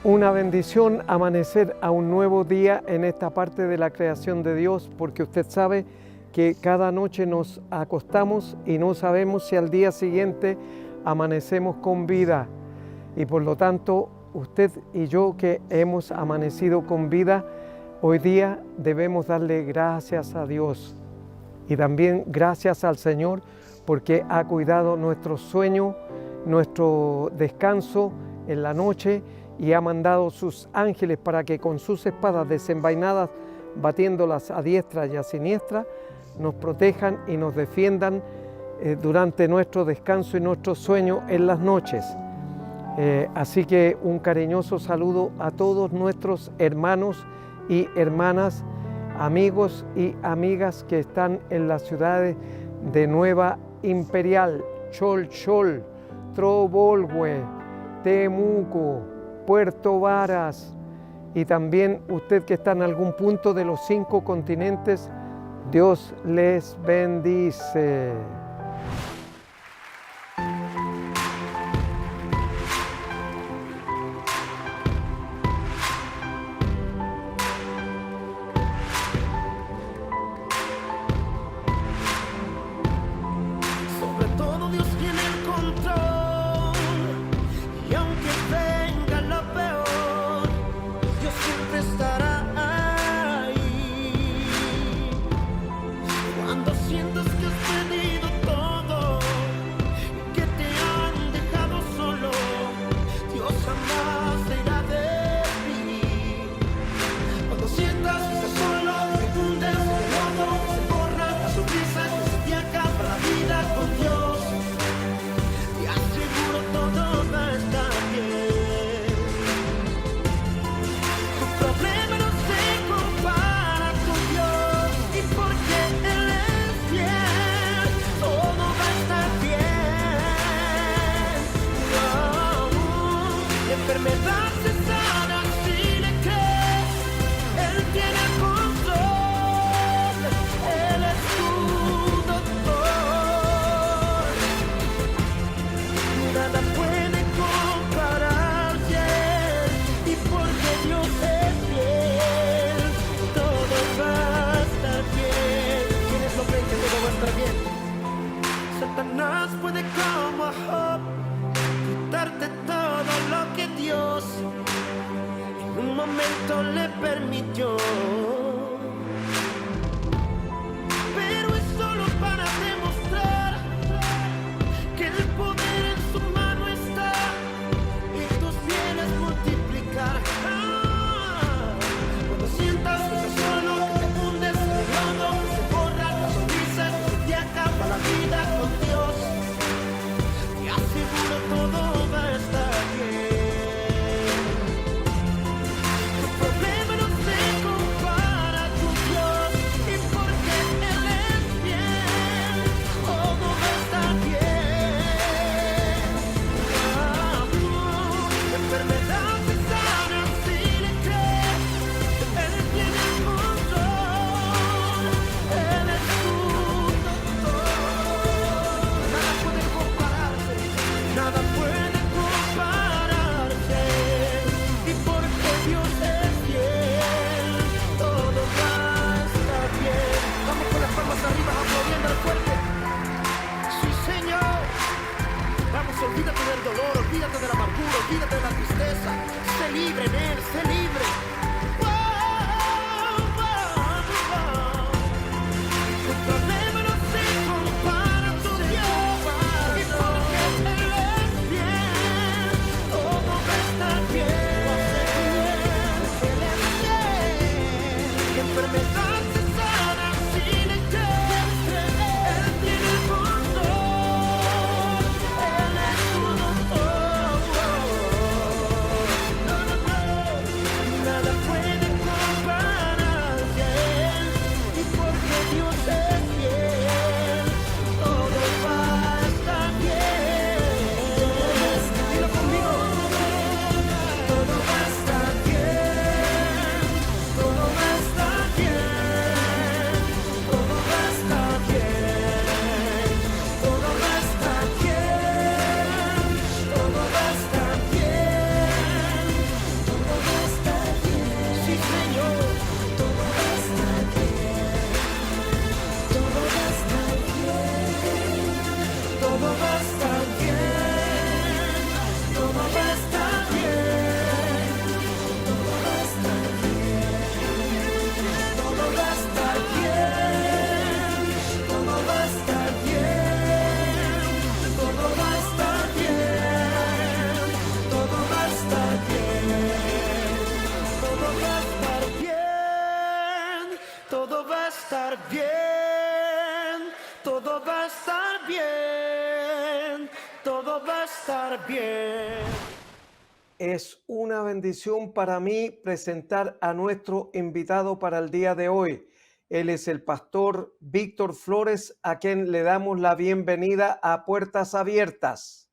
una bendición amanecer a un nuevo día en esta parte de la creación de Dios, porque usted sabe que cada noche nos acostamos y no sabemos si al día siguiente amanecemos con vida. Y por lo tanto, usted y yo que hemos amanecido con vida, hoy día debemos darle gracias a Dios y también gracias al Señor porque ha cuidado nuestro sueño, nuestro descanso en la noche y ha mandado sus ángeles para que con sus espadas desenvainadas, batiéndolas a diestra y a siniestra, nos protejan y nos defiendan durante nuestro descanso y nuestro sueño en las noches. Así que un cariñoso saludo a todos nuestros hermanos y hermanas, amigos y amigas que están en las ciudades de Nueva Imperial, Cholchol, Trobolhue, Temuco, Puerto Varas y también usted que está en algún punto de los 5 continentes. Dios les bendice. Satanás puede como Job quitarte todo lo que Dios en un momento le permitió, pero es solo para demostrar que el poder en su mano está y tus bienes multiplicar. Cuando sientas que estás solo, que te hundes en el lodo, que se borran las sonrisas, que te acaba la vida con Dios, te aseguro todo va a estar bien. Tu problema no se compara con Dios, y porque Él es fiel, todo va a estar bien. La enfermedad se sana si le crees, Él tiene el control, Él es tu doctor. Nada puede compararse, y porque Dios es fiel, todo va a estar bien. Vamos con las palmas arriba, aplaudiendo al fuerte. Sí, Señor. Vamos, olvídate del dolor, olvídate de la amargura, olvídate de la tristeza. Sé libre en Él, sé libre. Tu problema no se compara a tu Dios, y porque Él es fiel, todo va a estar bien. Él es fiel, la enfermedad se sana si le crees. Él tiene el control, Él es tu doctor. Nada a estar bien. Es una bendición para mí presentar a nuestro invitado para el día de hoy. Él es el pastor Víctor Flores, a quien le damos la bienvenida a Puertas Abiertas.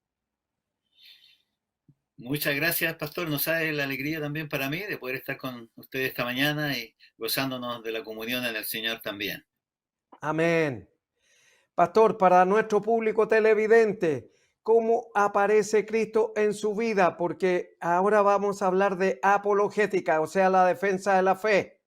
Muchas gracias, pastor. No sabe la alegría también para mí de poder estar con ustedes esta mañana y gozándonos de la comunión en el Señor también. Amén. Pastor, para nuestro público televidente, ¿cómo aparece Cristo en su vida? Porque ahora vamos a hablar de apologética, o sea, la defensa de la fe.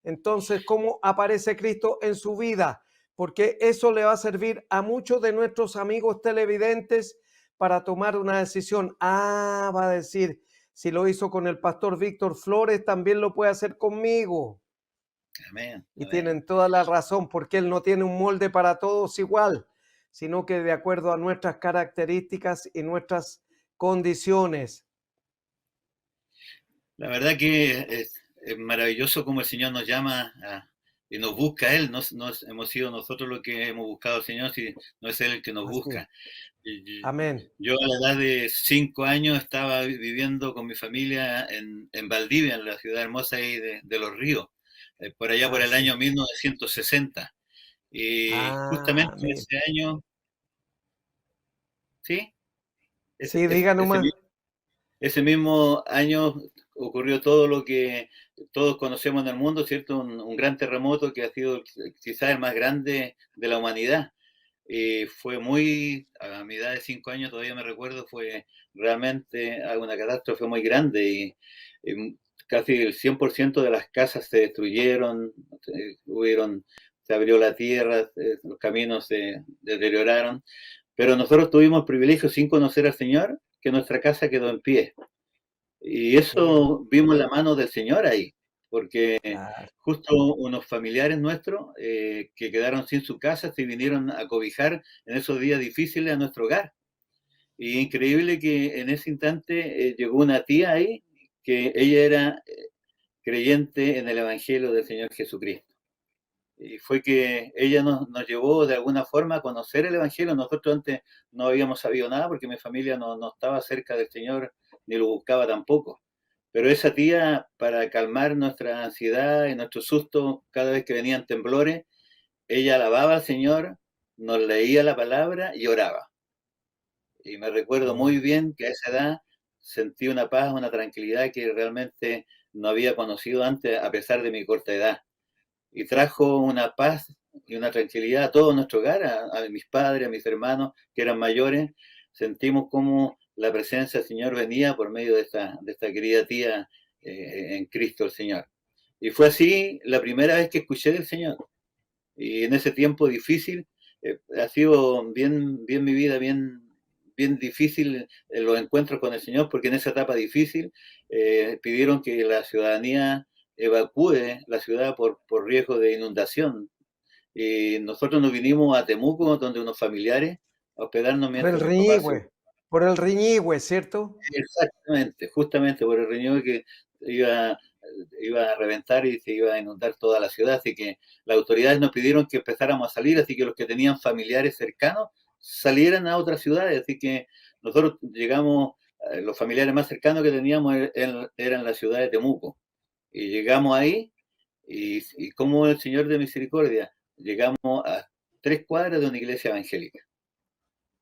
Entonces, ¿cómo aparece Cristo en su vida? Porque eso le va a servir a muchos de nuestros amigos televidentes para tomar una decisión. Ah, va a decir, si lo hizo con el pastor Víctor Flores, también lo puede hacer conmigo. Amén. Y Amén. tienen toda la razón, porque Él no tiene un molde para todos igual, sino que de acuerdo a nuestras características y nuestras condiciones. La verdad que es maravilloso como el Señor nos llama y nos busca a Él. No hemos sido nosotros los que hemos buscado al Señor, si no es Él el que nos busca. Amén. Yo a la edad de 5 años estaba viviendo con mi familia en Valdivia, en la ciudad hermosa ahí de Los Ríos, por allá por el año 1960. Y justamente ese año, ¿sí? Sí, diga nomás. Ese mismo año ocurrió todo lo que todos conocemos en el mundo, ¿cierto? Un gran terremoto que ha sido quizás el más grande de la humanidad. Fue muy, a mi edad de 5 años todavía me recuerdo, fue realmente una catástrofe muy grande y casi el 100% de las casas se destruyeron, se abrió la tierra, los caminos se deterioraron, pero nosotros tuvimos el privilegio sin conocer al Señor que nuestra casa quedó en pie. Y eso vimos la mano del Señor ahí, porque justo unos familiares nuestros que quedaron sin su casa se vinieron a cobijar en esos días difíciles a nuestro hogar. Y increíble que en ese instante llegó una tía ahí, que ella era creyente en el Evangelio del Señor Jesucristo. Y fue que ella nos llevó de alguna forma a conocer el Evangelio. Nosotros antes no habíamos sabido nada porque mi familia no estaba cerca del Señor ni lo buscaba tampoco. Pero esa tía, para calmar nuestra ansiedad y nuestro susto cada vez que venían temblores, ella alababa al Señor, nos leía la palabra y oraba. Y me recuerdo muy bien que a esa edad sentí una paz, una tranquilidad que realmente no había conocido antes a pesar de mi corta edad. Y trajo una paz y una tranquilidad a todo nuestro hogar, a mis padres, a mis hermanos que eran mayores. Sentimos como la presencia del Señor venía por medio de esta querida tía en Cristo el Señor. Y fue así la primera vez que escuché del Señor. Y en ese tiempo difícil, ha sido bien mi vida, bien difícil los encuentros con el Señor, porque en esa etapa difícil pidieron que la ciudadanía evacúe la ciudad por riesgo de inundación. Y nosotros nos vinimos a Temuco, donde unos familiares, a hospedarnos mientras mis papás se... Por el Riñihue, ¿cierto? Exactamente, justamente por el Riñihue que iba a reventar y se iba a inundar toda la ciudad, así que las autoridades nos pidieron que empezáramos a salir, así que los que tenían familiares cercanos salieran a otras ciudades, así que nosotros llegamos, los familiares más cercanos que teníamos eran la ciudad de Temuco, y llegamos ahí, y como el Señor de Misericordia, llegamos a 3 cuadras de una iglesia evangélica.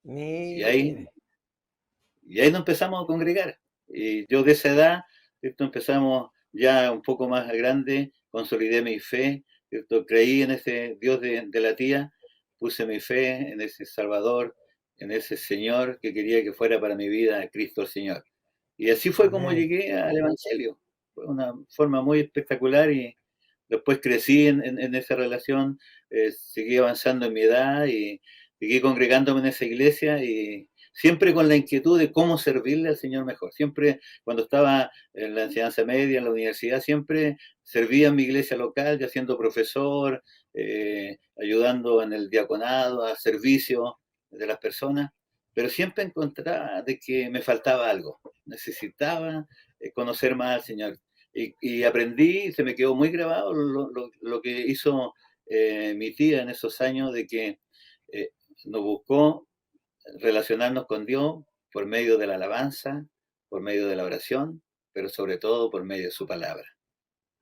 Y ahí nos empezamos a congregar. Y yo de esa edad, ¿cierto? Empezamos ya un poco más grande, consolidé mi fe, ¿cierto? Creí en ese Dios de la tía, puse mi fe en ese Salvador, en ese Señor que quería que fuera para mi vida Cristo el Señor. Y así fue como llegué al Evangelio. Fue una forma muy espectacular y después crecí en esa relación, seguí avanzando en mi edad y seguí congregándome en esa iglesia y siempre con la inquietud de cómo servirle al Señor mejor. Siempre cuando estaba en la enseñanza media, en la universidad, siempre servía en mi iglesia local, ya siendo profesor, ayudando en el diaconado, a servicio de las personas, pero siempre encontraba de que me faltaba algo. Necesitaba conocer más al Señor. Y aprendí, se me quedó muy grabado lo que hizo mi tía en esos años, de que nos buscó relacionarnos con Dios por medio de la alabanza, por medio de la oración, pero sobre todo por medio de su palabra.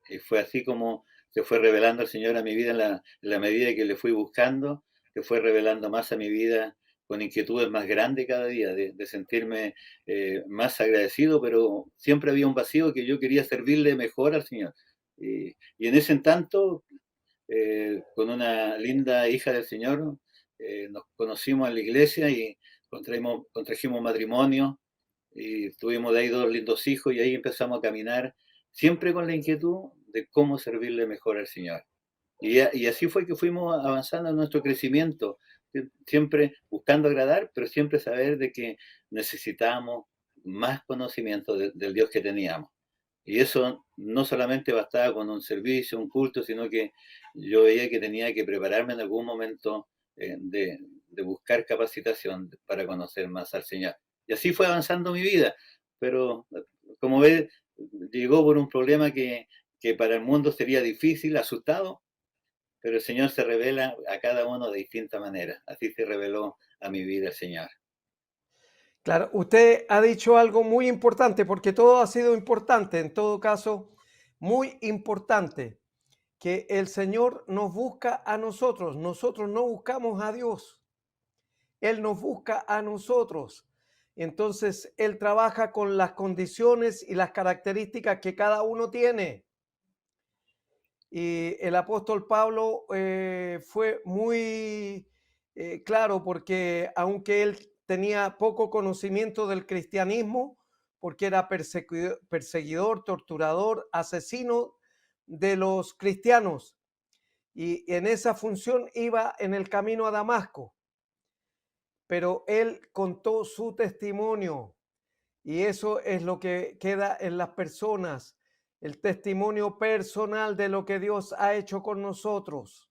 Y fue así como se fue revelando el Señor a mi vida en la medida que le fui buscando, se fue revelando más a mi vida con inquietudes más grandes cada día, de sentirme más agradecido, pero siempre había un vacío que yo quería servirle mejor al Señor. Y en ese tanto, con una linda hija del Señor, nos conocimos en la iglesia y contrajimos matrimonio y tuvimos de ahí 2 lindos hijos y ahí empezamos a caminar, siempre con la inquietud de cómo servirle mejor al Señor. Y así fue que fuimos avanzando en nuestro crecimiento, siempre buscando agradar, pero siempre saber de que necesitábamos más conocimiento del Dios que teníamos. Y eso no solamente bastaba con un servicio, un culto, sino que yo veía que tenía que prepararme en algún momento de buscar capacitación para conocer más al Señor. Y así fue avanzando mi vida, pero como ves, llegó por un problema que para el mundo sería difícil, asustado, pero el Señor se revela a cada uno de distinta manera. Así se reveló a mi vida el Señor. Claro, usted ha dicho algo muy importante, porque todo ha sido importante, en todo caso, muy importante, que el Señor nos busca a nosotros. Nosotros no buscamos a Dios, Él nos busca a nosotros. Entonces, Él trabaja con las condiciones y las características que cada uno tiene. Y el apóstol Pablo fue muy claro, porque aunque él tenía poco conocimiento del cristianismo, porque era perseguidor, torturador, asesino de los cristianos, y en esa función iba en el camino a Damasco, pero él contó su testimonio. Y eso es lo que queda en las personas, el testimonio personal de lo que Dios ha hecho con nosotros.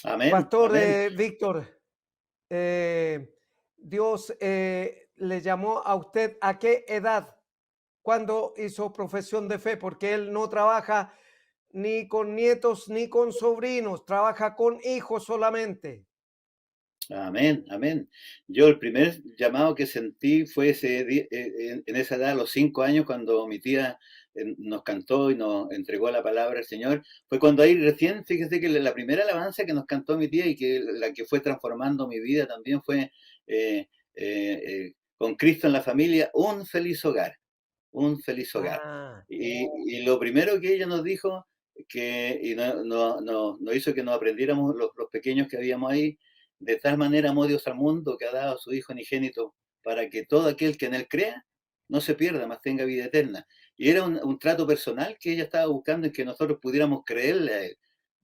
Amén, Pastor amén. Víctor, eh, Dios le llamó a usted ¿a qué edad? ¿Cuándo hizo profesión de fe? Porque él no trabaja ni con nietos ni con sobrinos, trabaja con hijos solamente. Amén, amén. Yo el primer llamado que sentí fue en esa edad, a los 5 años, cuando mi tía nos cantó y nos entregó la palabra al Señor. Fue cuando ahí recién, fíjese que la primera alabanza que nos cantó mi tía y que la que fue transformando mi vida también fue con Cristo en la familia, un feliz hogar. Ah, Y lo primero que ella nos dijo, y nos hizo que nos aprendiéramos los pequeños que habíamos ahí, de tal manera amó Dios al mundo que ha dado a su Hijo unigénito para que todo aquel que en él crea no se pierda, mas tenga vida eterna. Y era un trato personal que ella estaba buscando en que nosotros pudiéramos creerle a él.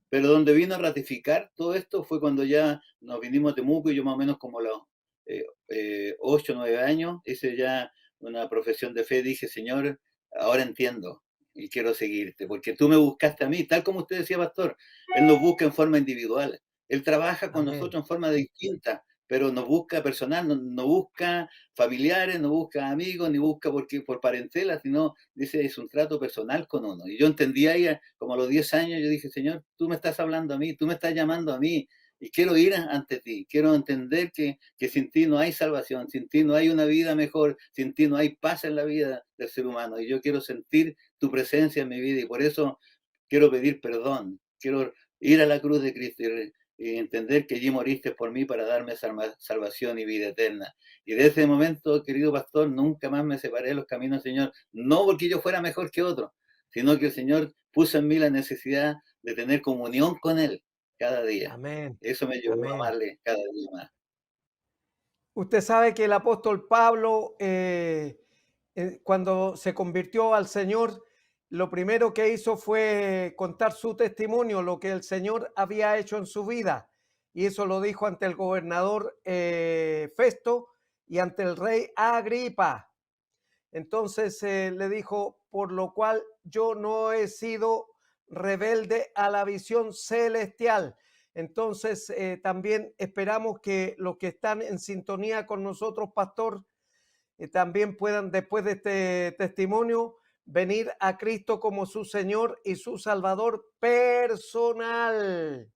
Pero donde vino a ratificar todo esto fue cuando ya nos vinimos a Temuco y yo más o menos como a los 8 o 9 años, hice ya una profesión de fe, dije, Señor, ahora entiendo y quiero seguirte, porque tú me buscaste a mí, tal como usted decía, pastor, Él nos busca en forma individual, Él trabaja con amén, nosotros en forma distinta, pero nos busca personal, no busca familiares, no busca amigos, ni busca por parentela, sino dice, es un trato personal con uno. Y yo entendía ahí, como a los 10 años, yo dije, Señor, tú me estás hablando a mí, tú me estás llamando a mí, y quiero ir ante ti, quiero entender que sin ti no hay salvación, sin ti no hay una vida mejor, sin ti no hay paz en la vida del ser humano. Y yo quiero sentir tu presencia en mi vida y por eso quiero pedir perdón, quiero ir a la cruz de Cristo y entender que allí moriste por mí para darme salvación y vida eterna. Y de ese momento, querido pastor, nunca más me separé de los caminos del Señor, no porque yo fuera mejor que otro, sino que el Señor puso en mí la necesidad de tener comunión con Él cada día. amén, Eso me llevó a amén. amarle cada día más. Usted sabe que el apóstol Pablo, cuando se convirtió al Señor, lo primero que hizo fue contar su testimonio, lo que el Señor había hecho en su vida. Y eso lo dijo ante el gobernador Festo y ante el rey Agripa. Entonces le dijo, por lo cual yo no he sido rebelde a la visión celestial. Entonces también esperamos que los que están en sintonía con nosotros, pastor, también puedan después de este testimonio venir a Cristo como su Señor y su Salvador personal.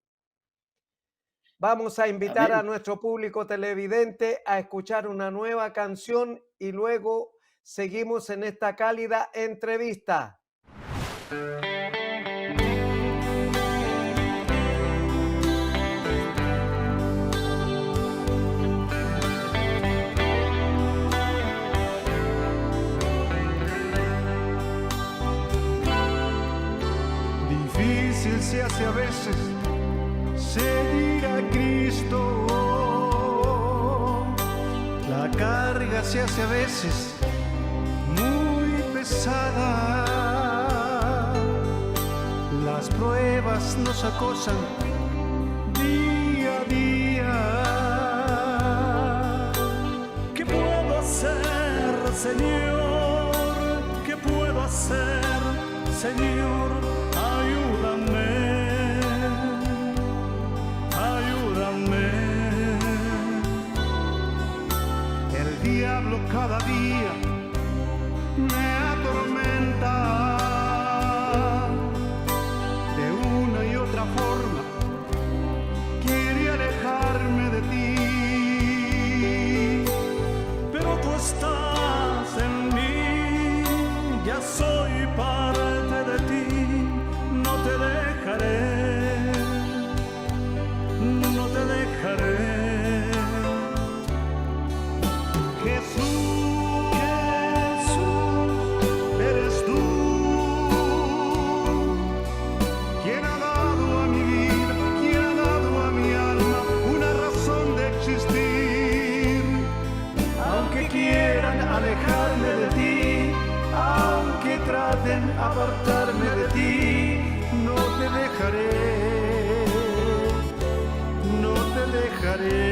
Vamos a invitar a Amén. nuestro público televidente a escuchar una nueva canción y luego seguimos en esta cálida entrevista. Difícil se hace a veces seguir a Cristo. La carga se hace a veces muy pesada. Las pruebas nos acosan día a día. ¿Qué puedo hacer, Señor? ¿Qué puedo hacer, Señor? Ayúdame, ayúdame. El diablo cada día me atormenta de una y otra forma. Quiere alejarme de ti, pero tú estás en mí. Ya soy parte de ti. No te dejaré, no te dejaré. Jesús, Jesús, eres tú quien ha dado a mi vida, quien ha dado a mi alma una razón de existir. Aunque quieran alejarme de ti, aunque traten apartarme de ti, no te dejaré, no te dejaré.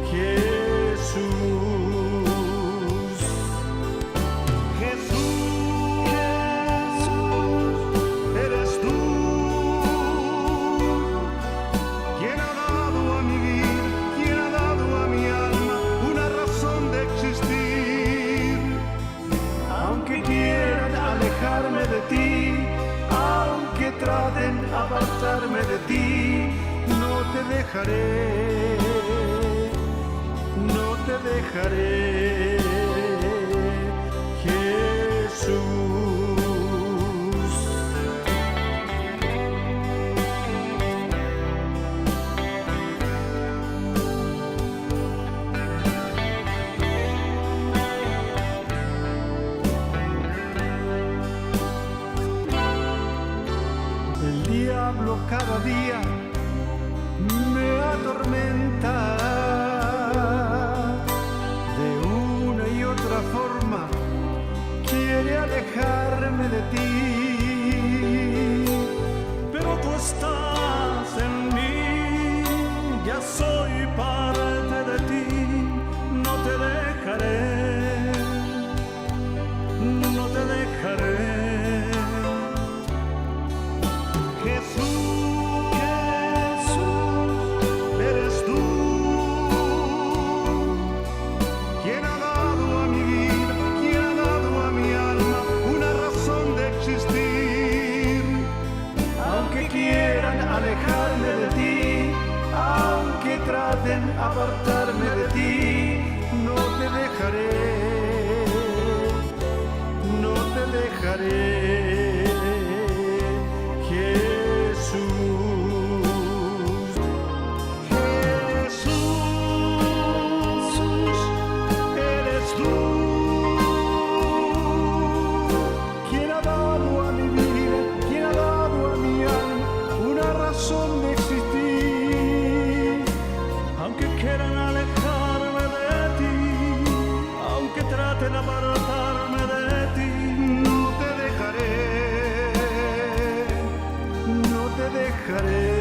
Jesús, Jesús, eres tú quien ha dado a mi vida, quien ha dado a mi alma una razón de existir. Aunque quieran alejarme de ti, aunque traten apartarme de ti, no te dejaré, no te dejaré. Jesús. El diablo cada día me atormenta de una y otra forma. Quiere alejarme de ti, pero tú estás en mí. Ya soy parte de ti. No te dejaré, no te dejaré. Jesús, Jesús, eres tú quien ha dado a mi vida, quien ha dado a mi alma una razón de existir. Aunque quieran alejarme de ti, aunque traten apartarme de ti, no te dejaré, no te dejaré. Jesús, Jesús, eres tú quien ha dado a mi vida, quien ha dado a mi alma una razón de existir. Aunque quieran alejarme de ti, aunque traten de apartarme de ti, no te dejaré, no te dejaré.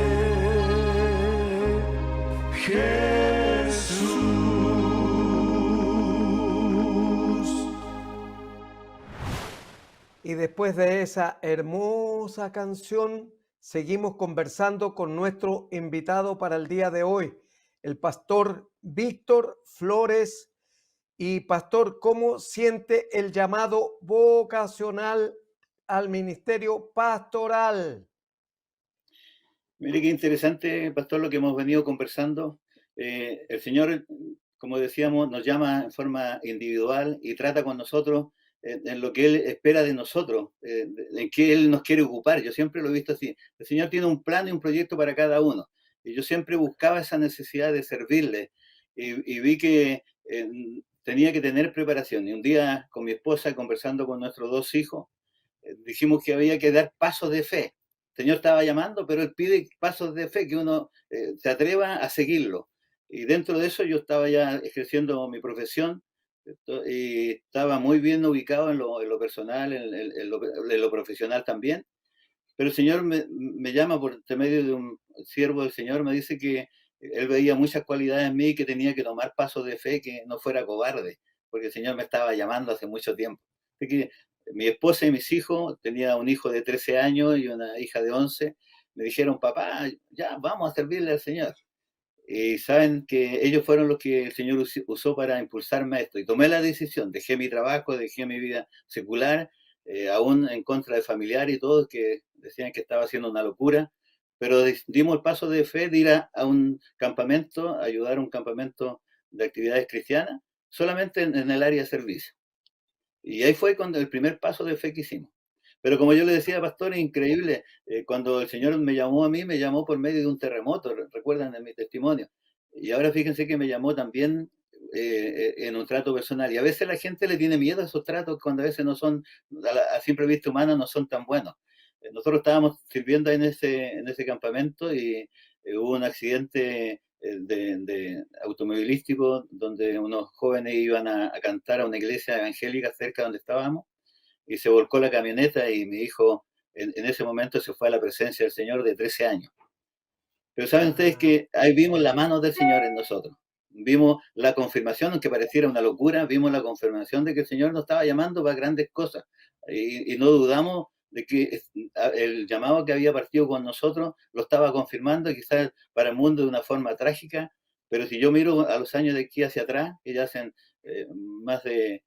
Jesús. Y después de esa hermosa canción, seguimos conversando con nuestro invitado para el día de hoy, el pastor Víctor Flores. Y pastor, ¿cómo siente el llamado vocacional al ministerio pastoral? Mire qué interesante, pastor, lo que hemos venido conversando. El Señor, como decíamos, nos llama en forma individual y trata con nosotros en lo que Él espera de nosotros, en qué Él nos quiere ocupar. Yo siempre lo he visto así. El Señor tiene un plan y un proyecto para cada uno. Y yo siempre buscaba esa necesidad de servirle. Y vi que tenía que tener preparación. Y un día con mi esposa, conversando con nuestros dos hijos, dijimos que había que dar pasos de fe. El Señor estaba llamando, pero Él pide pasos de fe, que uno se atreva a seguirlo. Y dentro de eso yo estaba ya ejerciendo mi profesión y estaba muy bien ubicado en lo personal, en lo profesional también. Pero el Señor me llama por medio de un siervo del Señor, me dice que Él veía muchas cualidades en mí, que tenía que tomar pasos de fe, que no fuera cobarde, porque el Señor me estaba llamando hace mucho tiempo. Así que mi esposa y mis hijos, tenía un hijo de 13 años y una hija de 11, me dijeron, papá, ya vamos a servirle al Señor. Y saben que ellos fueron los que el Señor usó para impulsarme a esto. Y tomé la decisión, dejé mi trabajo, dejé mi vida secular, aún en contra de familiares y todos que decían que estaba haciendo una locura, pero dimos el paso de fe de ir a un campamento, ayudar a un campamento de actividades cristianas, solamente en el área de servicio. Y ahí fue cuando el primer paso de fe que hicimos. Pero como yo le decía, pastor, es increíble, cuando el Señor me llamó a mí, me llamó por medio de un terremoto, recuerdan de mi testimonio. Y ahora fíjense que me llamó también en un trato personal. Y a veces la gente le tiene miedo a esos tratos cuando a veces no son, a simple vista humana, no son tan buenos. Nosotros estábamos sirviendo en ese campamento y hubo un accidente automovilístico donde unos jóvenes iban a cantar a una iglesia evangélica cerca donde estábamos y se volcó la camioneta y mi hijo en ese momento se fue a la presencia del Señor de 13 años. Pero saben ustedes que ahí vimos la mano del Señor en nosotros. Vimos la confirmación, aunque pareciera una locura, vimos la confirmación de que el Señor nos estaba llamando para grandes cosas. Y no dudamos de que el llamado que había partido con nosotros lo estaba confirmando, quizás para el mundo de una forma trágica, pero si yo miro a los años de aquí hacia atrás, que ya hacen más de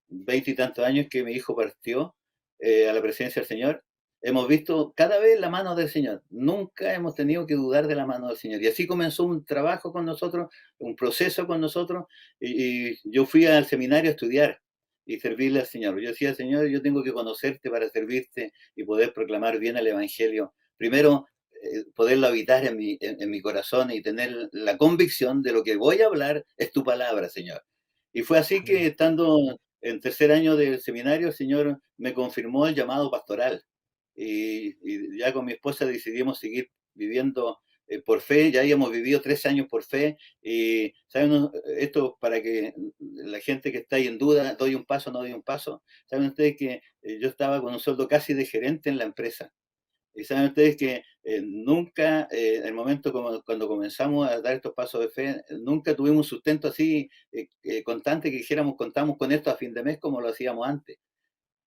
20 y tantos años que mi hijo partió a la presencia del Señor, hemos visto cada vez la mano del Señor. Nunca hemos tenido que dudar de la mano del Señor. Y así comenzó un trabajo con nosotros, un proceso con nosotros. Y yo fui al seminario a estudiar y servirle al Señor. Yo decía, Señor, yo tengo que conocerte para servirte y poder proclamar bien el Evangelio. Primero, poderlo habitar en mi corazón y tener la convicción de lo que voy a hablar es tu palabra, Señor. Y fue así que estando en tercer año del seminario, el Señor me confirmó el llamado pastoral. Y ya con mi esposa decidimos seguir viviendo por fe. Ya habíamos vivido 3 años por fe. Y, ¿saben? Esto para que la gente que está ahí en duda, doy un paso, no doy un paso. ¿Saben ustedes que yo estaba con un sueldo casi de gerente en la empresa? Y saben ustedes que nunca, en el momento cuando comenzamos a dar estos pasos de fe, nunca tuvimos un sustento así constante que dijéramos contamos con esto a fin de mes como lo hacíamos antes.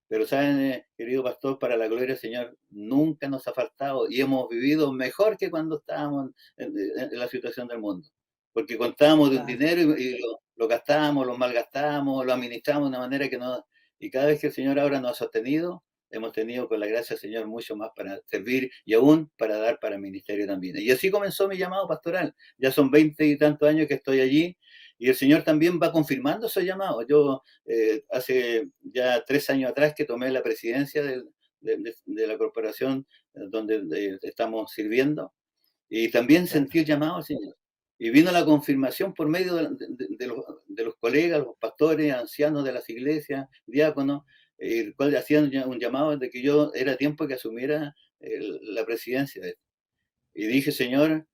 Pero saben, querido pastor, para la gloria del Señor, nunca nos ha faltado y hemos vivido mejor que cuando estábamos en la situación del mundo. Porque contábamos de un dinero y lo gastábamos, lo malgastábamos, lo administramos de una manera que no... Y cada vez que el Señor ahora nos ha sostenido, hemos tenido con la gracia del Señor mucho más para servir y aún para dar para el ministerio también. Y así comenzó mi llamado pastoral. Ya son 20 y tantos años que estoy allí y el Señor también va confirmando esos llamados. Yo hace ya 3 años atrás que tomé la presidencia de la corporación donde estamos sirviendo y también sentí el llamado al Señor. Y vino la confirmación por medio de los colegas, los pastores, ancianos de las iglesias, diáconos, el cual hacían un llamado de que yo era tiempo que asumiera la presidencia. Y dije, Señor,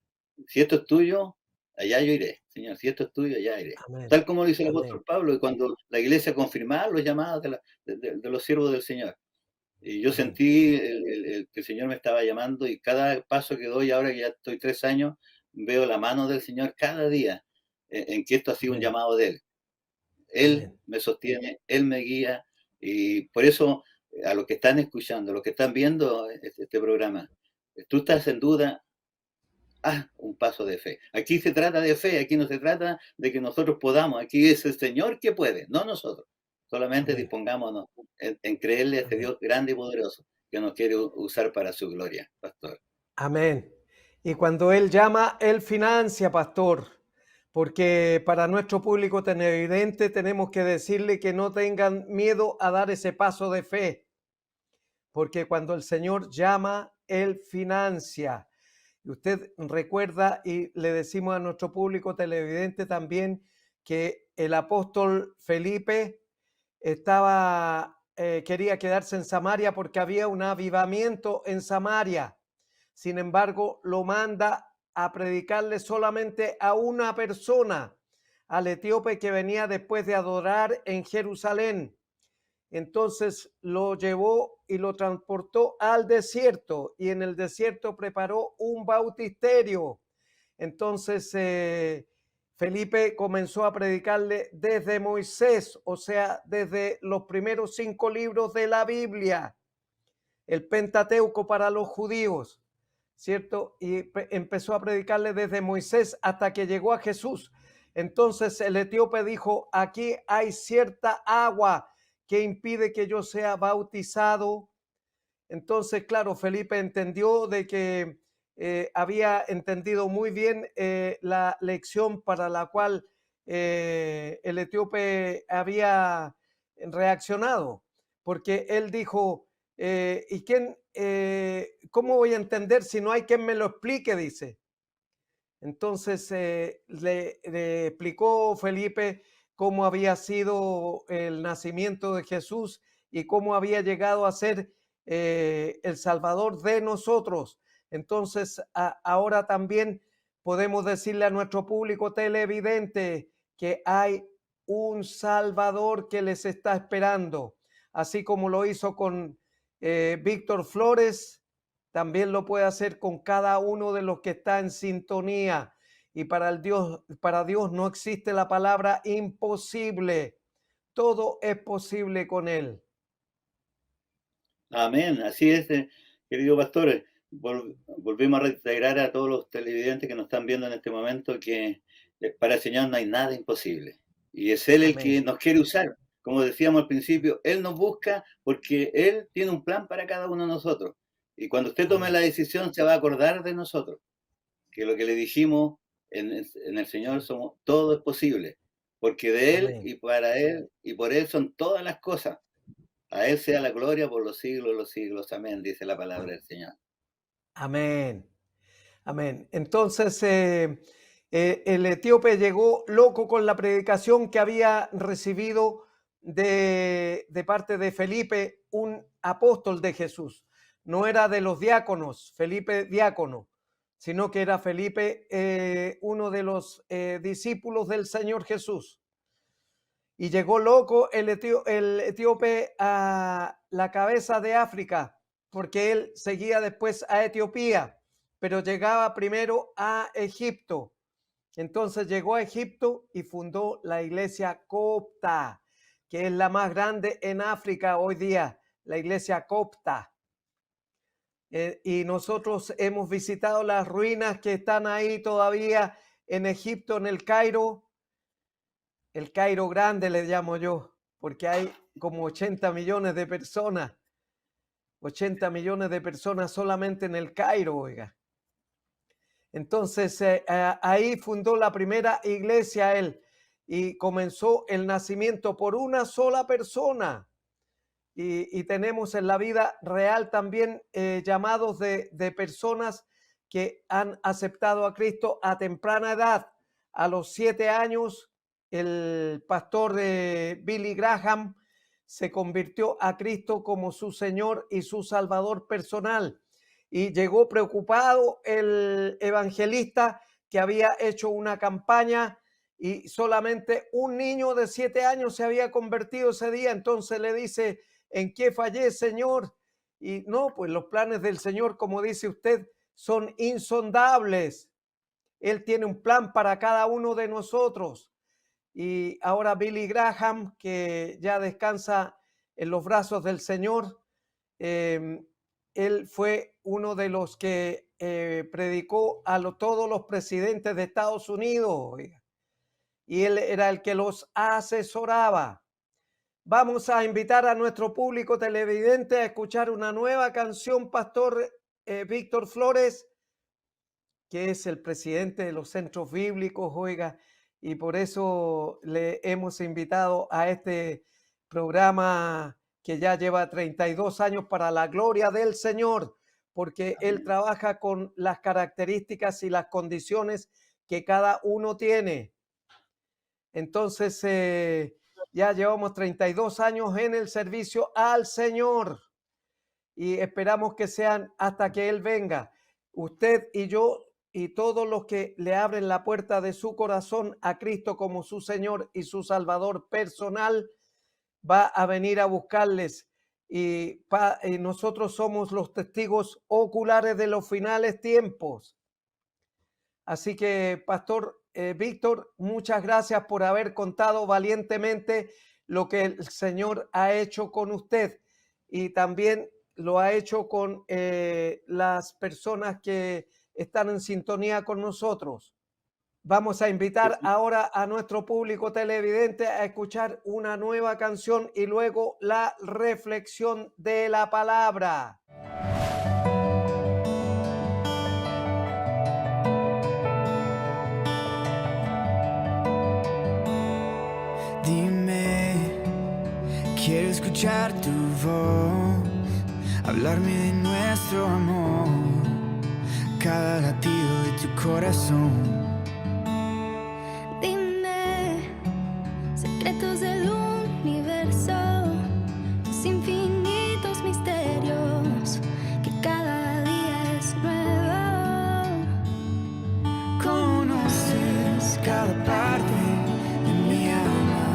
si esto es tuyo, allá yo iré. Señor, si esto es tuyo, allá iré. Amén. Tal como lo dice el Amén. apóstol Pablo, y cuando la iglesia confirmaba los llamados de los siervos del Señor. Y yo sentí que el Señor me estaba llamando y cada paso que doy, ahora que ya estoy 3 años, veo la mano del Señor cada día en que esto ha sido un Amén. llamado de Él. Él Amén. me sostiene, Él me guía y por eso a los que están escuchando, a los que están viendo este programa, tú estás en duda, haz un paso de fe. Aquí se trata de fe, aquí no se trata de que nosotros podamos, aquí es el Señor que puede, no nosotros. Solamente Amén. dispongámonos en creerle a este Amén. Dios grande y poderoso que nos quiere usar para su gloria, pastor. Amén. Y cuando Él llama, Él financia, pastor, porque para nuestro público televidente tenemos que decirle que no tengan miedo a dar ese paso de fe, porque cuando el Señor llama, Él financia. Y usted recuerda, y le decimos a nuestro público televidente también, que el apóstol Felipe quería quedarse en Samaria porque había un avivamiento en Samaria. Sin embargo, lo manda a predicarle solamente a una persona, al etíope que venía después de adorar en Jerusalén. Entonces lo llevó y lo transportó al desierto, y en el desierto preparó un bautisterio. Entonces Felipe comenzó a predicarle desde Moisés, o sea, desde los primeros 5 libros de la Biblia, el Pentateuco para los judíos, ¿cierto? Y empezó a predicarle desde Moisés hasta que llegó a Jesús. Entonces el etíope dijo: aquí hay cierta agua que impide que yo sea bautizado. Entonces, claro, Felipe entendió de que había entendido muy bien la lección para la cual el etíope había reaccionado, porque él dijo, ¿y cómo voy a entender si no hay quien me lo explique? Dice. Entonces le explicó Felipe cómo había sido el nacimiento de Jesús y cómo había llegado a ser el Salvador de nosotros. Entonces ahora también podemos decirle a nuestro público televidente que hay un Salvador que les está esperando, así como lo hizo con Víctor Flores. También lo puede hacer con cada uno de los que está en sintonía. Y para Dios no existe la palabra imposible. Todo es posible con Él. Amén, así es, querido pastor. Volvemos a reiterar a todos los televidentes que nos están viendo en este momento que para el Señor no hay nada imposible. Y es Él el que nos quiere usar. Como decíamos al principio, Él nos busca porque Él tiene un plan para cada uno de nosotros. Y cuando usted tome la decisión, se va a acordar de nosotros. Que lo que le dijimos en el Señor, todo es posible. Porque de Él y para Él y por Él son todas las cosas. A Él sea la gloria por los siglos de los siglos. Amén, dice la palabra del Señor. Amén. Amén. Entonces, el etíope llegó loco con la predicación que había recibido de parte de Felipe, un apóstol de Jesús. No era de los diáconos, Felipe diácono, sino que era Felipe uno de los discípulos del Señor Jesús. Y llegó loco el etíope a la cabeza de África, porque él seguía después a Etiopía, pero llegaba primero a Egipto. Entonces llegó a Egipto y fundó la iglesia copta, que es la más grande en África hoy día, la iglesia copta. Y nosotros hemos visitado las ruinas que están ahí todavía en Egipto, en el Cairo grande le llamo yo, porque hay como 80 millones de personas. 80 millones de personas solamente en el Cairo, oiga. Entonces ahí fundó la primera iglesia él y comenzó el nacimiento por una sola persona. Y tenemos en la vida real también llamados de personas que han aceptado a Cristo a temprana edad. A los 7 años, el pastor Billy Graham se convirtió a Cristo como su Señor y su Salvador personal. Y llegó preocupado el evangelista que había hecho una campaña y solamente un niño de 7 años se había convertido ese día. Entonces le dice: ¿en qué fallé, Señor? Y no, pues los planes del Señor, como dice usted, son insondables. Él tiene un plan para cada uno de nosotros. Y ahora Billy Graham, que ya descansa en los brazos del Señor, él fue uno de los que predicó a todos los presidentes de Estados Unidos, oiga, y él era el que los asesoraba. Vamos a invitar a nuestro público televidente a escuchar una nueva canción, pastor Víctor Flores, que es el presidente de los centros bíblicos, oiga, y por eso le hemos invitado a este programa que ya lleva 32 años para la gloria del Señor, porque él trabaja con las características y las condiciones que cada uno tiene. Entonces, ya llevamos 32 años en el servicio al Señor y esperamos que sean hasta que Él venga. Usted y yo y todos los que le abren la puerta de su corazón a Cristo como su Señor y su Salvador personal, va a venir a buscarles. Y nosotros somos los testigos oculares de los finales tiempos. Así que, Pastor Víctor, muchas gracias por haber contado valientemente lo que el Señor ha hecho con usted y también lo ha hecho con las personas que están en sintonía con nosotros. Vamos a invitar ahora a nuestro público televidente a escuchar una nueva canción y luego la reflexión de la palabra. Dime, quiero escuchar tu voz, hablarme de nuestro amor, cada latido de tu corazón. Dime, secretos del universo, los infinitos misterios, que cada día es nuevo. Conoces cada parte de mi alma,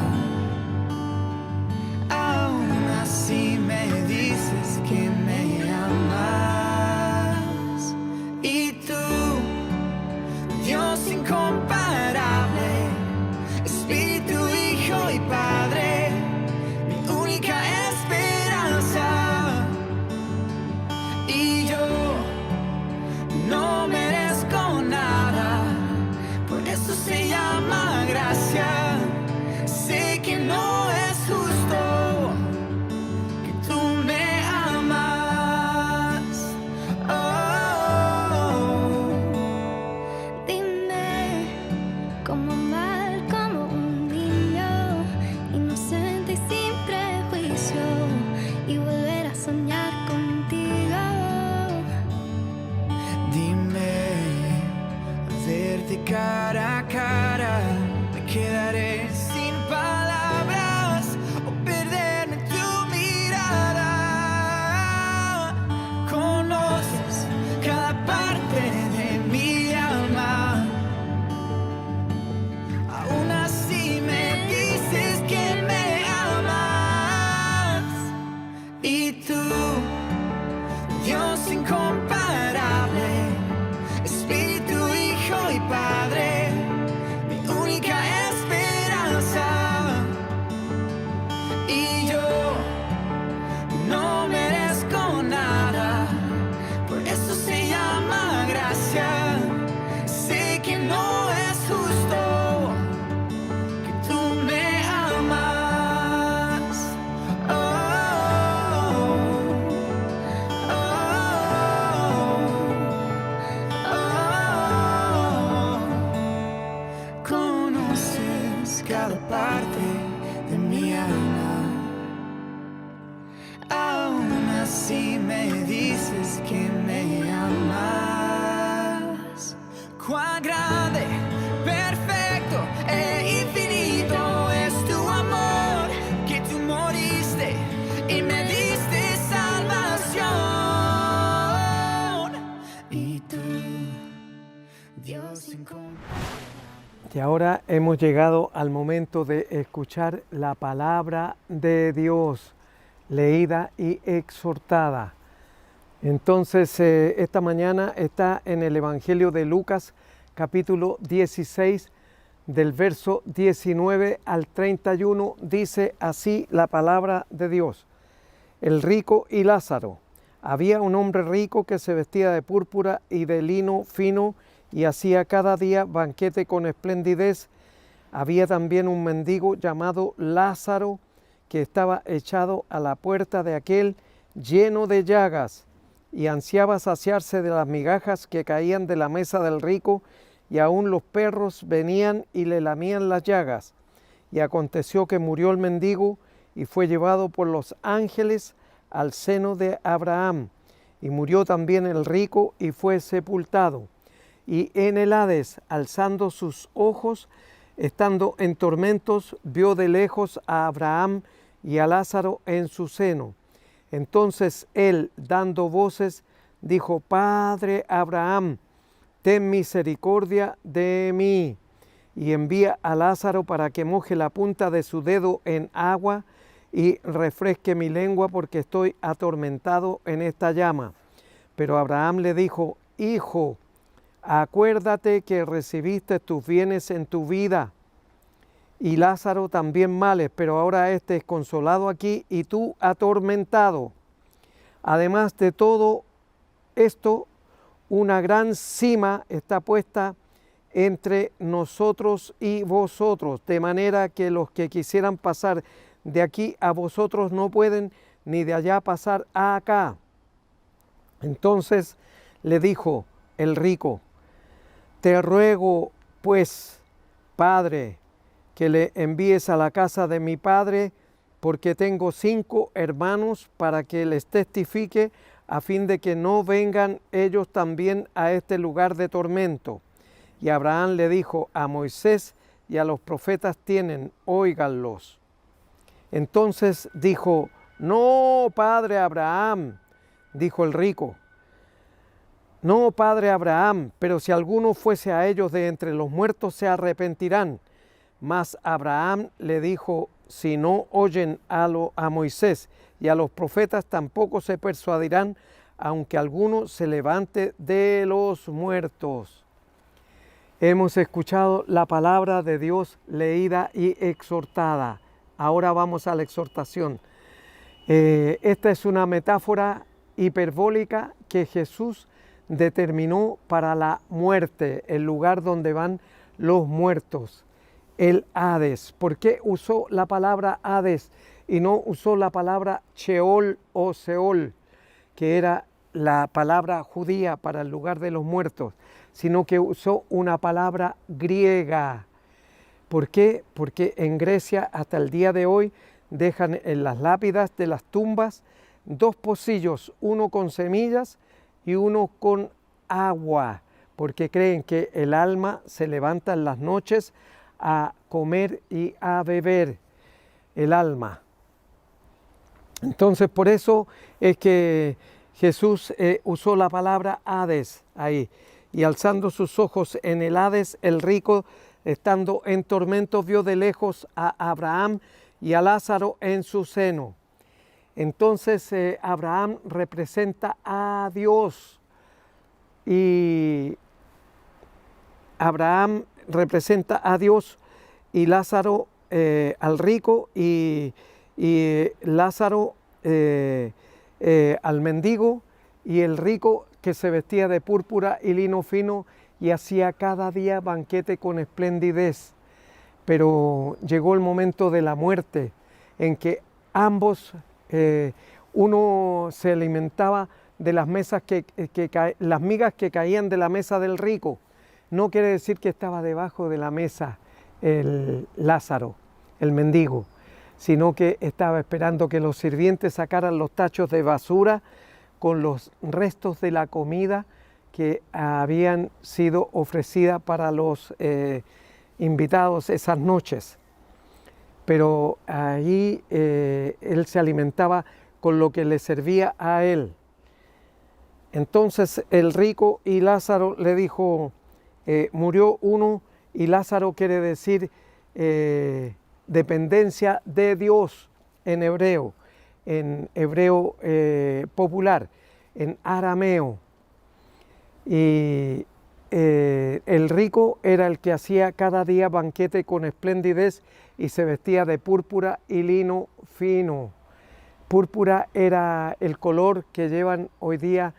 aún así me dices que me amas. Y tú, Dios incomparable, Espíritu, Hijo y Padre, mi única esperanza. Y yo no merezco nada, por eso se llama gracia. Sé que no es justo que tú me amas. Dime, cómo amar como un niño, inocente y sin prejuicio, y volver a soñar contigo. Dime, verte cara a cara, me quedaré sin palabras o perderme en tu mirada. Conoces cada parte de mi alma, aún así me dices que me amas. Y tú, Dios incomparable, Espíritu, Hijo y Padre, mi única esperanza. Y yo no merezco nada, por eso se llama gracia. Sé que no es justo que tú me amas. Conoces cada parte de mi alma, aún así me dices que me amas. Cuán grande, perfecto e infinito es tu amor, que tú moriste y me diste salvación. Y tú, Dios incomparable. Y ahora hemos llegado al momento de escuchar la palabra de Dios, leída y exhortada. Entonces, esta mañana está en el Evangelio de Lucas, capítulo 16, del verso 19 al 31, dice así la palabra de Dios. El rico y Lázaro. Había un hombre rico que se vestía de púrpura y de lino fino y hacía cada día banquete con esplendidez. Había también un mendigo llamado Lázaro que estaba echado a la puerta de aquel, lleno de llagas, y ansiaba saciarse de las migajas que caían de la mesa del rico, y aún los perros venían y le lamían las llagas. Y aconteció que murió el mendigo y fue llevado por los ángeles al seno de Abraham. Y murió también el rico y fue sepultado. Y en el Hades, alzando sus ojos, estando en tormentos, vio de lejos a Abraham y a Lázaro en su seno. Entonces él, dando voces, dijo: Padre Abraham, ten misericordia de mí, y envía a Lázaro para que moje la punta de su dedo en agua y refresque mi lengua, porque estoy atormentado en esta llama. Pero Abraham le dijo: Hijo, acuérdate que recibiste tus bienes en tu vida, y Lázaro también males, pero ahora éste es consolado aquí y tú atormentado. Además de todo esto, una gran sima está puesta entre nosotros y vosotros, de manera que los que quisieran pasar de aquí a vosotros no pueden, ni de allá pasar a acá. Entonces le dijo el rico: Te ruego, pues, Padre, que le envíes a la casa de mi padre, porque tengo 5 hermanos, para que les testifique, a fin de que no vengan ellos también a este lugar de tormento. Y Abraham le dijo: A Moisés y a los profetas tienen, óiganlos. Entonces dijo: No, padre Abraham, dijo el rico. No, padre Abraham, pero si alguno fuese a ellos de entre los muertos, se arrepentirán. Mas Abraham le dijo: Si no oyen a Moisés y a los profetas, tampoco se persuadirán, aunque alguno se levante de los muertos. Hemos escuchado la palabra de Dios leída y exhortada. Ahora vamos a la exhortación. Esta es una metáfora hiperbólica que Jesús determinó para la muerte, el lugar donde van los muertos, el Hades. ¿Por qué usó la palabra Hades y no usó la palabra Sheol o Seol, que era la palabra judía para el lugar de los muertos, sino que usó una palabra griega? ¿Por qué? Porque en Grecia hasta el día de hoy dejan en las lápidas de las tumbas 2 pocillos, uno con semillas y uno con agua, porque creen que el alma se levanta en las noches a comer y a beber, el alma. Entonces por eso es que Jesús usó la palabra Hades ahí. Y alzando sus ojos en el Hades, el rico, estando en tormentos, vio de lejos a Abraham y a Lázaro en su seno. Entonces Abraham representa a Dios, y Abraham representa a Dios, y Lázaro al rico, y Lázaro al mendigo, y el rico que se vestía de púrpura y lino fino y hacía cada día banquete con esplendidez. Pero llegó el momento de la muerte, en que ambos, uno se alimentaba de las mesas las migas que caían de la mesa del rico. No quiere decir que estaba debajo de la mesa el Lázaro, el mendigo, sino que estaba esperando que los sirvientes sacaran los tachos de basura con los restos de la comida que habían sido ofrecida para los invitados esas noches. Pero allí él se alimentaba con lo que le servía a él. Entonces el rico y Lázaro le dijo, murió uno, y Lázaro quiere decir dependencia de Dios en hebreo popular, en arameo. Y el rico era el que hacía cada día banquete con esplendidez y se vestía de púrpura y lino fino. Púrpura era el color que llevan hoy día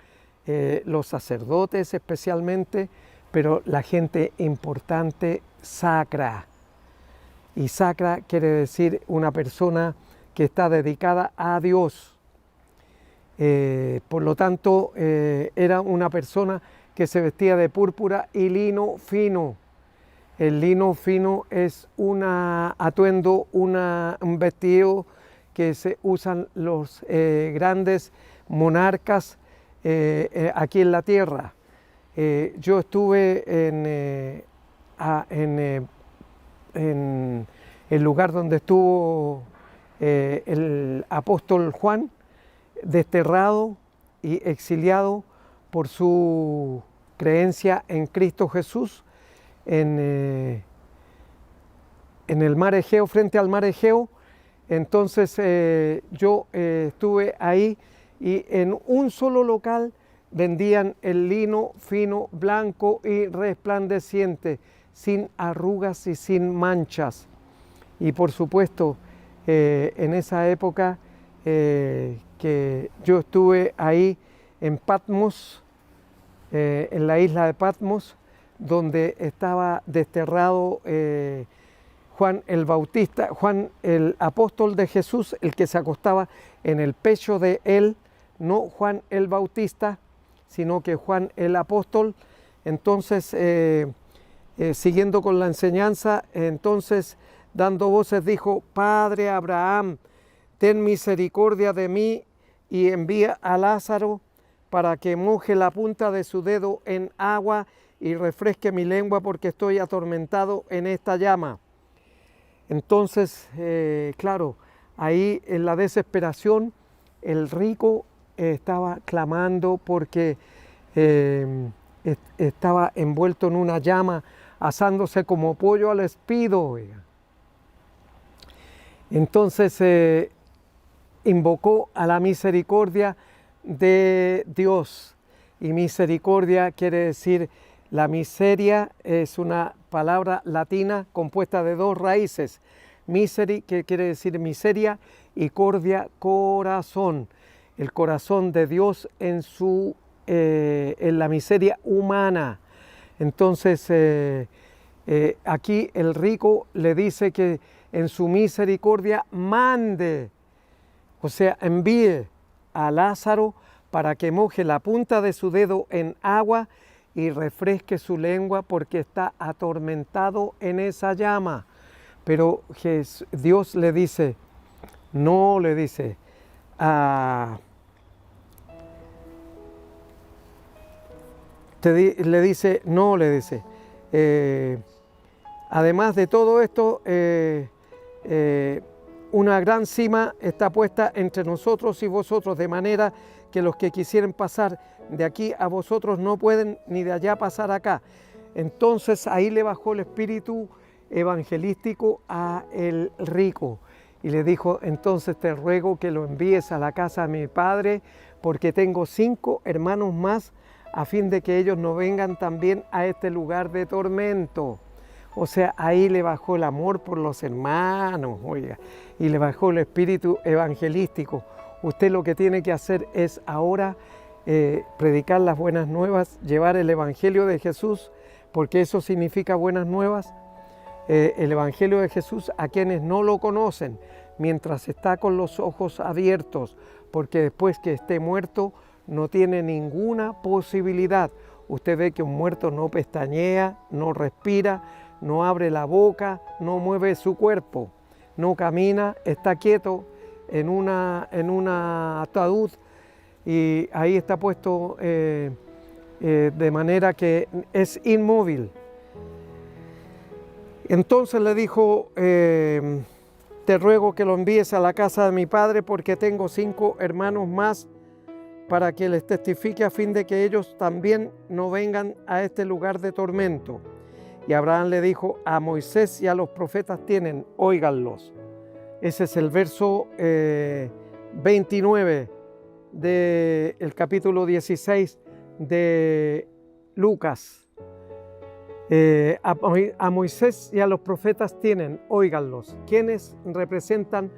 los sacerdotes especialmente, pero la gente importante sacra. Y sacra quiere decir una persona que está dedicada a Dios. Por lo tanto, era una persona que se vestía de púrpura y lino fino. El lino fino es un atuendo, un vestido que se usan los grandes monarcas aquí en la tierra. Yo estuve en el lugar donde estuvo el apóstol Juan, desterrado y exiliado por su creencia en Cristo Jesús en el mar Egeo, frente al mar Egeo. Entonces yo estuve ahí y en un solo local vendían el lino fino, blanco y resplandeciente, sin arrugas y sin manchas. Y por supuesto, en esa época que yo estuve ahí en Patmos, en la isla de Patmos, donde estaba desterrado Juan el Bautista, Juan el apóstol de Jesús, el que se acostaba en el pecho de él, no Juan el Bautista, sino que Juan el apóstol. Entonces, siguiendo con la enseñanza, entonces dando voces dijo: Padre Abraham, ten misericordia de mí y envía a Lázaro para que moje la punta de su dedo en agua y refresque mi lengua, porque estoy atormentado en esta llama. Entonces, claro, ahí en la desesperación, el rico estaba clamando porque estaba envuelto en una llama, asándose como pollo al espido. Entonces invocó a la misericordia de Dios. Y misericordia quiere decir, la miseria es una palabra latina compuesta de dos raíces. Miseri, que quiere decir miseria, y cordia, corazón. El corazón de Dios en la miseria humana. Entonces aquí el rico le dice que en su misericordia mande, o sea, envíe a Lázaro para que moje la punta de su dedo en agua y refresque su lengua, porque está atormentado en esa llama. Pero Dios le dice, no, le dice, además de todo esto, una gran cima está puesta entre nosotros y vosotros, de manera que los que quisieren pasar de aquí a vosotros no pueden, ni de allá pasar acá. Entonces ahí le bajó el espíritu evangelístico a el rico y le dijo: entonces te ruego que lo envíes a la casa de mi padre, porque tengo 5 hermanos más, a fin de que ellos no vengan también a este lugar de tormento. O sea, ahí le bajó el amor por los hermanos, oiga, y le bajó el espíritu evangelístico. Usted lo que tiene que hacer es ahora predicar las buenas nuevas, llevar el evangelio de Jesús, porque eso significa buenas nuevas. El evangelio de Jesús a quienes no lo conocen, mientras está con los ojos abiertos, porque después que esté muerto no tiene ninguna posibilidad. Usted ve que un muerto no pestañea, no respira, no abre la boca, no mueve su cuerpo, no camina, está quieto en una ataúd, y ahí está puesto de manera que es inmóvil. Entonces le dijo: te ruego que lo envíes a la casa de mi padre, porque tengo 5 hermanos más, para que les testifique, a fin de que ellos también no vengan a este lugar de tormento. Y Abraham le dijo: a Moisés y a los profetas tienen, óiganlos. Ese es el verso 29 del capítulo 16 de Lucas. A Moisés y a los profetas tienen, óiganlos. ¿Quiénes representan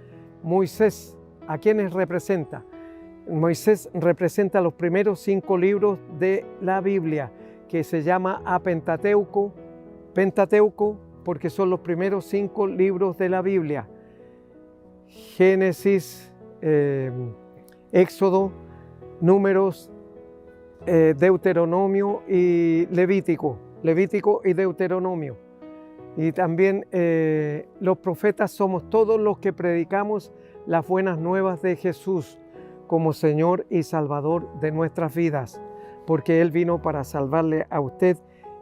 Moisés? ¿A quiénes representa? Moisés representa los primeros 5 libros de la Biblia, que se llama Pentateuco, porque son los primeros 5 libros de la Biblia. Génesis, Éxodo, Números, Deuteronomio y Levítico y Deuteronomio. Y también los profetas somos todos los que predicamos las buenas nuevas de Jesús como Señor y Salvador de nuestras vidas, porque Él vino para salvarle a usted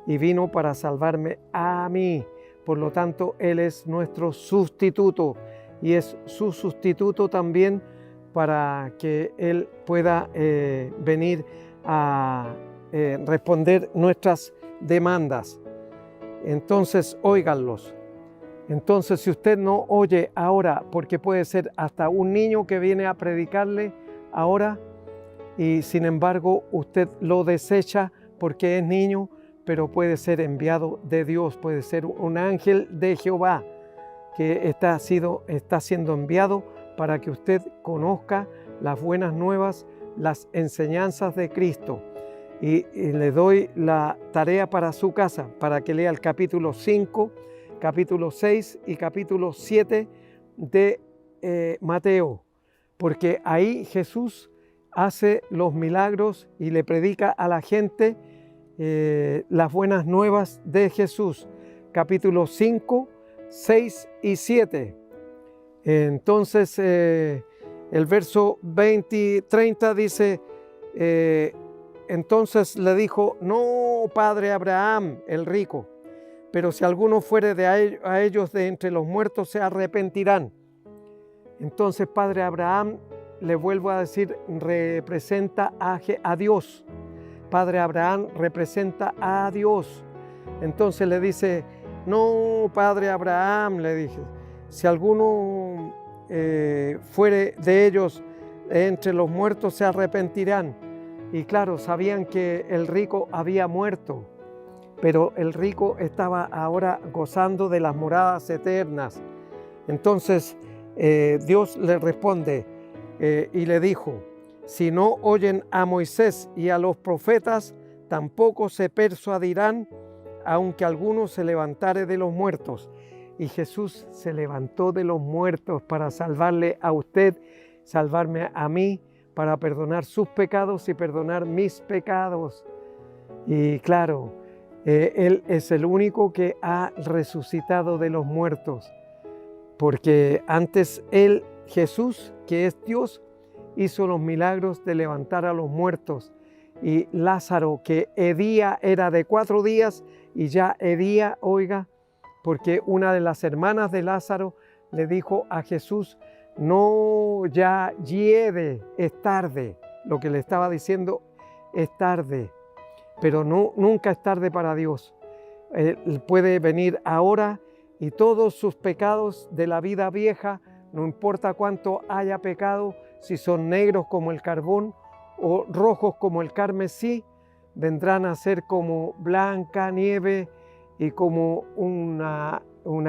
y vino para salvarme a mí. Por lo tanto, Él es nuestro sustituto y es su sustituto también para que Él pueda venir a responder nuestras demandas. Entonces, óiganlos. Entonces, si usted no oye ahora, porque puede ser hasta un niño que viene a predicarle ahora, y sin embargo usted lo desecha porque es niño, pero puede ser enviado de Dios, puede ser un ángel de Jehová que está siendo enviado para que usted conozca las buenas nuevas, las enseñanzas de Cristo. Y le doy la tarea para su casa, para que lea el capítulo 5, capítulo 6 y capítulo 7 de Mateo, porque ahí Jesús hace los milagros y le predica a la gente las buenas nuevas de Jesús. Capítulo 5, 6 y 7. Entonces el verso 30 dice, entonces le dijo, no, padre Abraham, el rico, pero si alguno fuere a ellos de entre los muertos, se arrepentirán. Entonces padre Abraham, le vuelvo a decir, representa a Dios. Padre Abraham representa a Dios. Entonces le dice, no, padre Abraham, le dije, si alguno fuere de ellos entre los muertos, se arrepentirán. Y claro, sabían que el rico había muerto, pero el rico estaba ahora gozando de las moradas eternas. Entonces Dios le responde y le dijo, si no oyen a Moisés y a los profetas, tampoco se persuadirán, aunque alguno se levantare de los muertos. Y Jesús se levantó de los muertos para salvarle a usted, salvarme a mí, para perdonar sus pecados y perdonar mis pecados. Y claro, Él es el único que ha resucitado de los muertos, porque antes Él, Jesús, que es Dios, hizo los milagros de levantar a los muertos. Y Lázaro, que hedía, era de 4 días y ya hedía, oiga, porque una de las hermanas de Lázaro le dijo a Jesús, no, ya hiede, es tarde. Lo que le estaba diciendo es tarde, pero no, nunca es tarde para Dios. Él puede venir ahora y todos sus pecados de la vida vieja, no importa cuánto haya pecado, si son negros como el carbón o rojos como el carmesí, vendrán a ser como blanca nieve y como una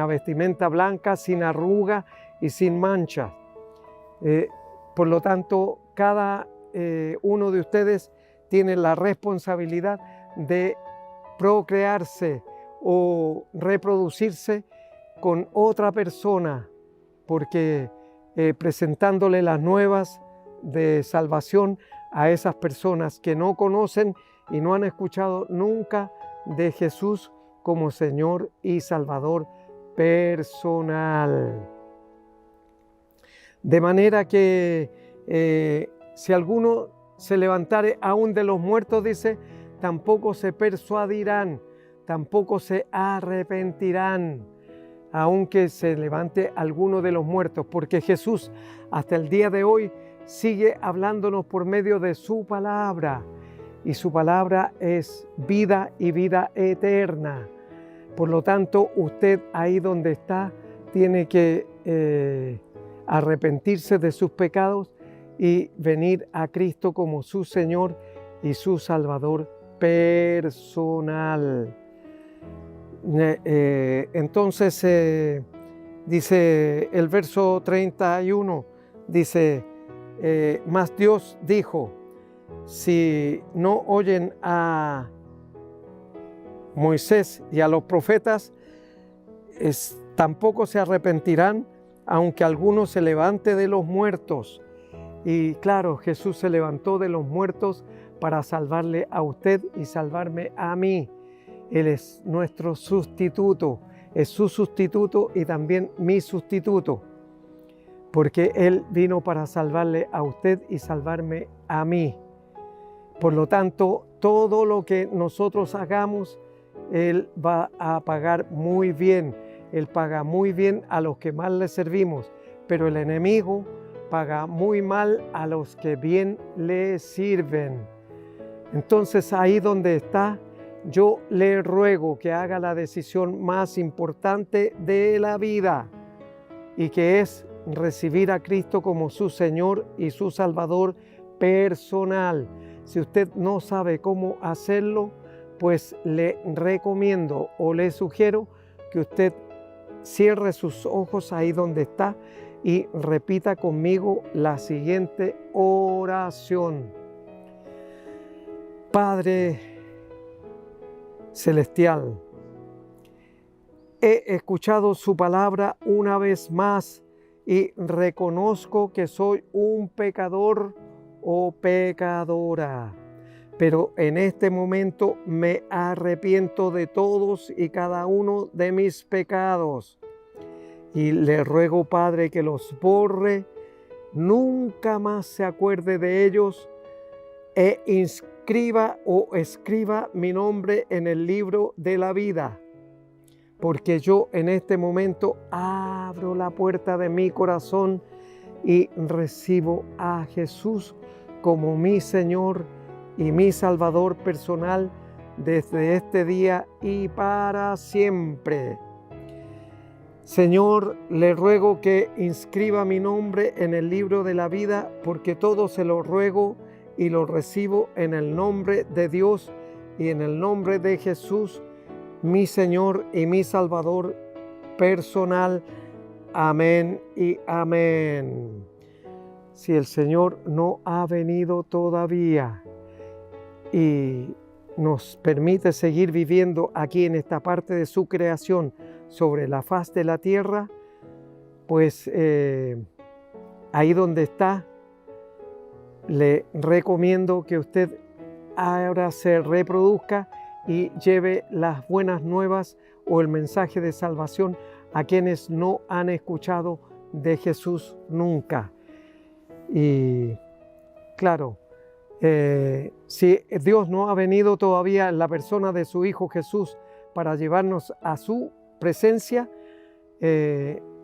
vestimenta blanca sin arruga y sin mancha. Por lo tanto, cada uno de ustedes tiene la responsabilidad de procrearse o reproducirse con otra persona, porque presentándole las nuevas de salvación a esas personas que no conocen y no han escuchado nunca de Jesús como Señor y Salvador personal. De manera que si alguno se levantare aún de los muertos, dice, tampoco se persuadirán, tampoco se arrepentirán, aunque se levante alguno de los muertos, porque Jesús hasta el día de hoy sigue hablándonos por medio de su palabra, y su palabra es vida y vida eterna. Por lo tanto, usted ahí donde está tiene que arrepentirse de sus pecados y venir a Cristo como su Señor y su Salvador personal. Entonces dice el verso 31, dice, mas Dios dijo, si no oyen a Moisés y a los profetas, tampoco se arrepentirán, aunque alguno se levante de los muertos. Y claro, Jesús se levantó de los muertos para salvarle a usted y salvarme a mí. Él es nuestro sustituto, es su sustituto y también mi sustituto, porque Él vino para salvarle a usted y salvarme a mí. Por lo tanto, todo lo que nosotros hagamos, Él va a pagar muy bien. Él paga muy bien a los que mal le servimos, pero el enemigo paga muy mal a los que bien le sirven. Entonces, ahí donde está, yo le ruego que haga la decisión más importante de la vida, y que es recibir a Cristo como su Señor y su Salvador personal. Si usted no sabe cómo hacerlo, pues le recomiendo o le sugiero que usted cierre sus ojos ahí donde está y repita conmigo la siguiente oración. Padre celestial, he escuchado su palabra una vez más y reconozco que soy un pecador o pecadora, pero en este momento me arrepiento de todos y cada uno de mis pecados y le ruego, Padre, que los borre, nunca más se acuerde de ellos e inscriba o escriba mi nombre en el libro de la vida, porque yo en este momento abro la puerta de mi corazón y recibo a Jesús como mi Señor y mi Salvador personal desde este día y para siempre. Señor, le ruego que inscriba mi nombre en el libro de la vida, porque todo se lo ruego y lo recibo en el nombre de Dios y en el nombre de Jesús, mi Señor y mi Salvador personal. Amén y amén. Si el Señor no ha venido todavía y nos permite seguir viviendo aquí en esta parte de su creación sobre la faz de la tierra, pues ahí donde está, le recomiendo que usted ahora se reproduzca y lleve las buenas nuevas o el mensaje de salvación a quienes no han escuchado de Jesús nunca. Y claro, si Dios no ha venido todavía en la persona de su Hijo Jesús para llevarnos a su presencia,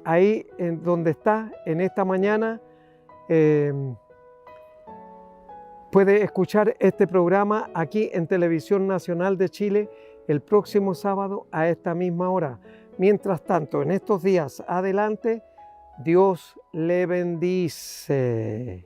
ahí en donde está en esta mañana, puede escuchar este programa aquí en Televisión Nacional de Chile el próximo sábado a esta misma hora. Mientras tanto, en estos días adelante, Dios le bendice.